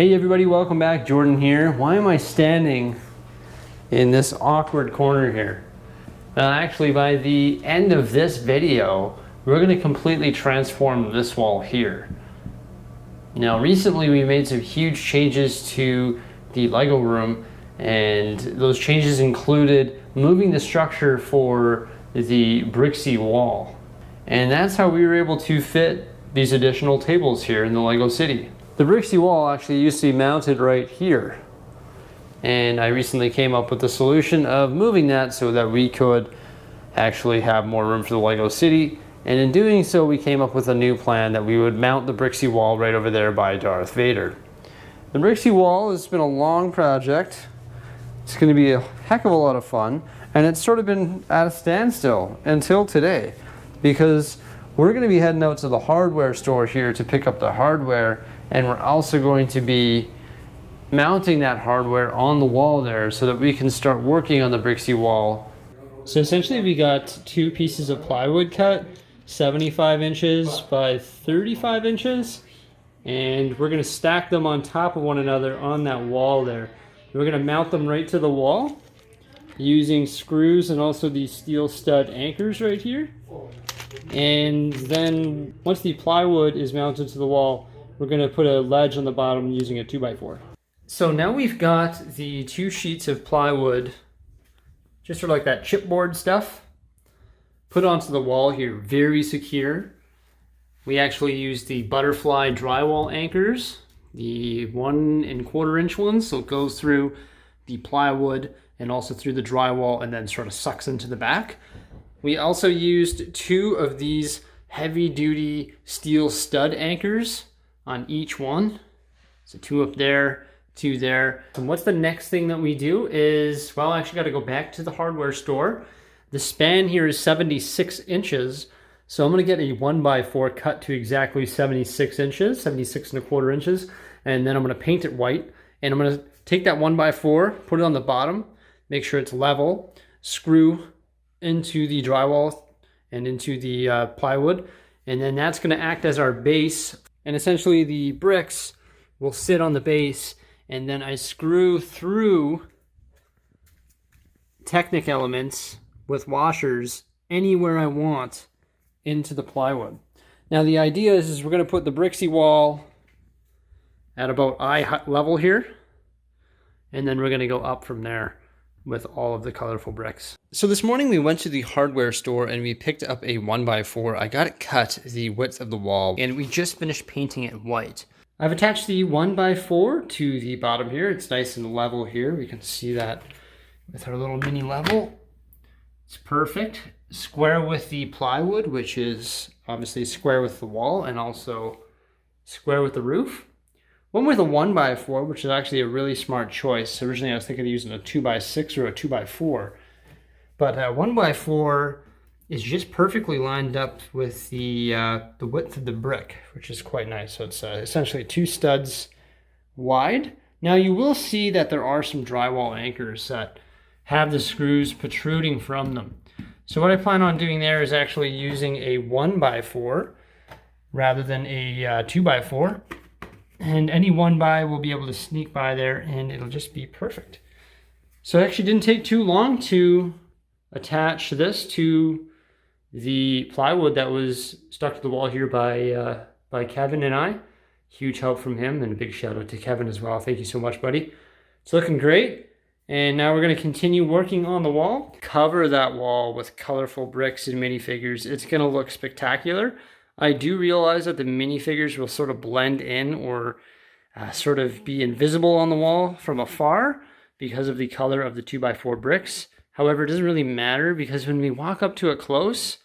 Hey everybody, welcome back. Jordan here. Why am I standing in this awkward corner here? Actually, by the end of this video, we're going to completely transform this wall here. Now, recently we made some huge changes to the Lego room, and those changes included moving the structure for the Bricksie wall. And that's how we were able to fit these additional tables here in the Lego City. The Bricksie wall actually used to be mounted right here. And I recently came up with the solution of moving that so that we could actually have more room for the Lego City. And in doing so, we came up with a new plan that we would mount the Bricksie wall right over there by Darth Vader. The Bricksie wall has been a long project. It's going to be a heck of a lot of fun. And it's sort of been at a standstill until today, because we're going to be heading out to the hardware store here to pick up the hardware. And we're also going to be mounting that hardware on the wall there so that we can start working on the Bricksie wall. So essentially we got two pieces of plywood cut, 75 inches by 35 inches. And we're going to stack them on top of one another on that wall there. We're going to mount them right to the wall using screws and also these steel stud anchors right here. And then once the plywood is mounted to the wall, we're going to put a ledge on the bottom using a 2x4. So now we've got the two sheets of plywood, just sort of like that chipboard stuff, put onto the wall here, very secure. We actually use the butterfly drywall anchors, the 1 1/4 inch ones, so it goes through the plywood and also through the drywall and then sort of sucks into the back. We also used two of these heavy duty steel stud anchors on each one. So two up there, two there. And what's the next thing that we do is, well, I actually got to go back to the hardware store. The span here is 76 inches. So I'm going to get a 1x4 cut to exactly 76 inches, 76 1/4 inches. And then I'm going to paint it white. And I'm going to take that 1x4, put it on the bottom, make sure it's level, screw into the drywall and into the plywood. And then that's going to act as our base. And essentially the bricks will sit on the base, and then I screw through Technic elements with washers anywhere I want into the plywood. Now the idea is we're going to put the Bricksie wall at about eye level here, and then we're going to go up from there with all of the colorful bricks. So this morning we went to the hardware store and we picked up a 1x4. I got it cut the width of the wall, and we just finished painting it white. I've attached the 1x4 to the bottom here. It's nice and level here. We can see that with our little mini level. It's perfect. Square with the plywood, which is obviously square with the wall and also square with the roof. One with a 1x4, which is actually a really smart choice. Originally I was thinking of using a 2x6 or a 2x4. But 1x4 is just perfectly lined up with the width of the brick, which is quite nice. So it's essentially 2 studs wide. Now you will see that there are some drywall anchors that have the screws protruding from them. So what I plan on doing there is actually using a 1x4 rather than a 2x4. And any 1x will be able to sneak by there and it'll just be perfect. So it actually didn't take too long to attach this to the plywood that was stuck to the wall here by Kevin and I. Huge help from him, and a big shout out to Kevin as well. Thank you so much, buddy. It's looking great. And now we're going to continue working on the wall. Cover that wall with colorful bricks and minifigures. It's going to look spectacular. I do realize that the minifigures will sort of blend in or sort of be invisible on the wall from afar because of the color of the 2x4 bricks. However, it doesn't really matter, because when we walk up to it close,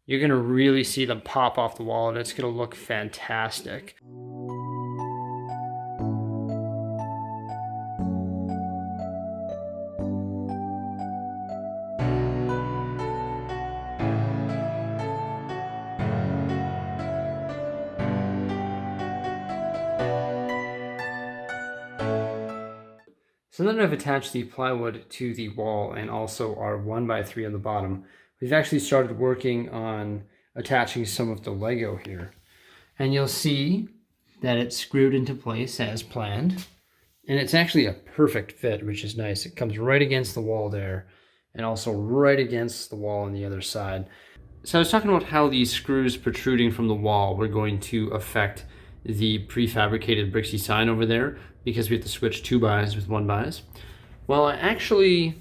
you're going to really see them pop off the wall and it's going to look fantastic. So now that I've attached the plywood to the wall and also our 1x3 on the bottom, we've actually started working on attaching some of the Lego here. And you'll see that it's screwed into place as planned. And it's actually a perfect fit, which is nice. It comes right against the wall there and also right against the wall on the other side. So I was talking about how these screws protruding from the wall were going to affect the prefabricated Bricksie sign over there because we have to switch 2 bias with 1 bias. Well, I actually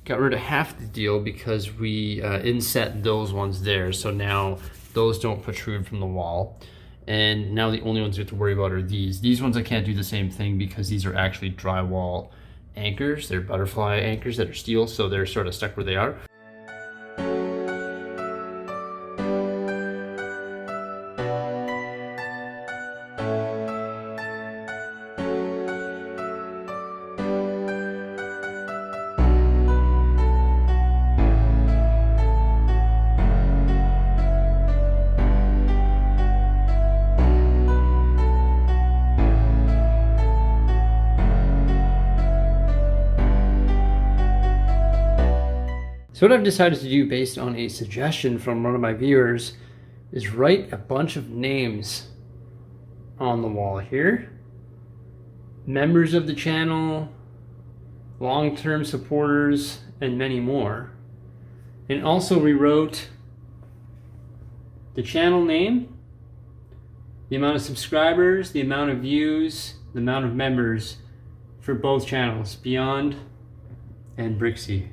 got rid of half the deal because we inset those ones there. So now those don't protrude from the wall. And now the only ones we have to worry about are these. These ones I can't do the same thing because these are actually drywall anchors. They're butterfly anchors that are steel, so they're sort of stuck where they are. So what I've decided to do based on a suggestion from one of my viewers is write a bunch of names on the wall here. Members of the channel, long-term supporters, and many more. And also rewrote the channel name, the amount of subscribers, the amount of views, the amount of members for both channels, Beyond and Bricksie.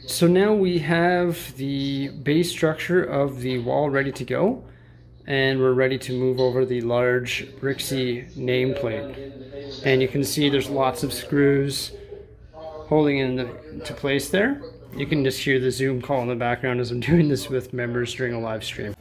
So now we have the base structure of the wall ready to go, and we're ready to move over the large Bricksie nameplate. And you can see there's lots of screws holding into place there. You can just hear the Zoom call in the background as I'm doing this with members during a live stream.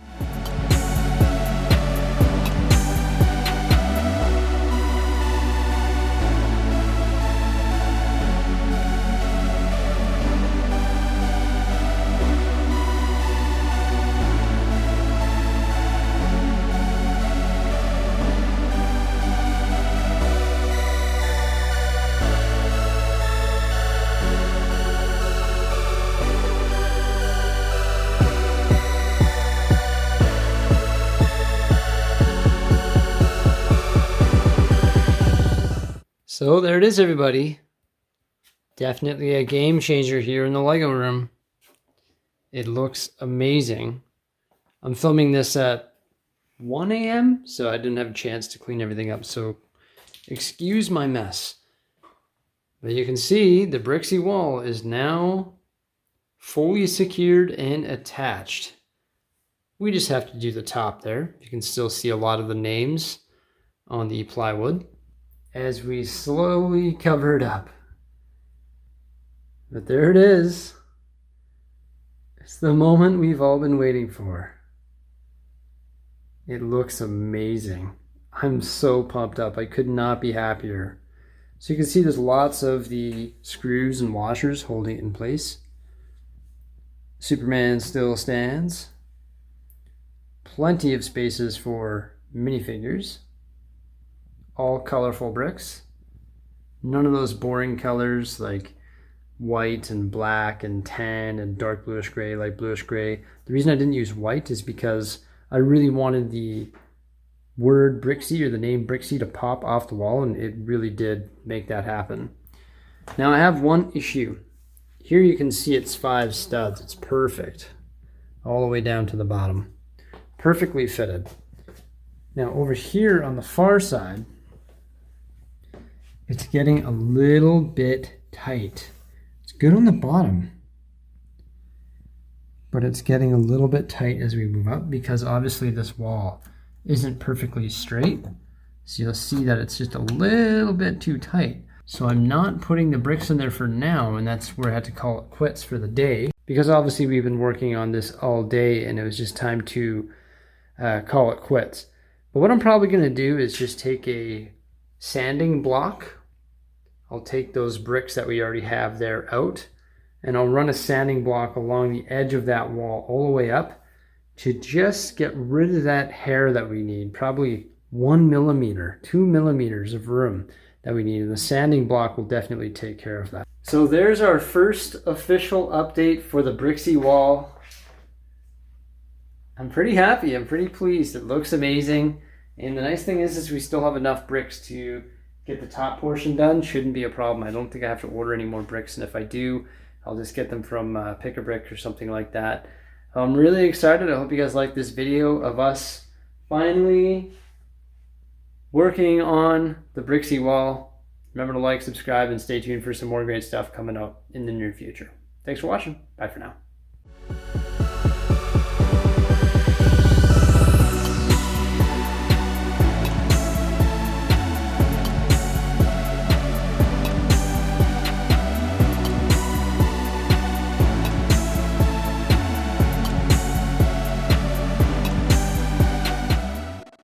So there it is, everybody. Definitely a game changer here in the LEGO room. It looks amazing. I'm filming this at 1 a.m., so I didn't have a chance to clean everything up, so excuse my mess. But you can see the Bricksie wall is now fully secured and attached. We just have to do the top there. You can still see a lot of the names on the plywood as we slowly cover it up. But there it is. It's the moment we've all been waiting for. It looks amazing. I'm so pumped up. I could not be happier. So you can see there's lots of the screws and washers holding it in place. Superman still stands. Plenty of spaces for minifigures. All colorful bricks. None of those boring colors like white and black and tan and dark bluish gray, light bluish gray. The reason I didn't use white is because I really wanted the word Bricksie or the name Bricksie to pop off the wall, and it really did make that happen. Now I have one issue. Here you can see it's 5 studs. It's perfect. All the way down to the bottom. Perfectly fitted. Now over here on the far side, it's getting a little bit tight. It's good on the bottom, but it's getting a little bit tight as we move up because obviously this wall isn't perfectly straight. So you'll see that it's just a little bit too tight. So I'm not putting the bricks in there for now, and that's where I had to call it quits for the day. Because obviously we've been working on this all day and it was just time to call it quits. But what I'm probably gonna do is just take a sanding block. I'll take those bricks that we already have there out, and I'll run a sanding block along the edge of that wall all the way up to just get rid of that hair that we need, probably 1 millimeter, 2 millimeters of room that we need. And the sanding block will definitely take care of that. So there's our first official update for the Bricksie wall. I'm pretty happy, I'm pretty pleased. It looks amazing. And the nice thing is we still have enough bricks to get the top portion done. Shouldn't be a problem. I don't think I have to order any more bricks. And if I do, I'll just get them from Pick-a-Brick or something like that. I'm really excited. I hope you guys like this video of us finally working on the Bricksie wall. Remember to like, subscribe, and stay tuned for some more great stuff coming up in the near future. Thanks for watching. Bye for now.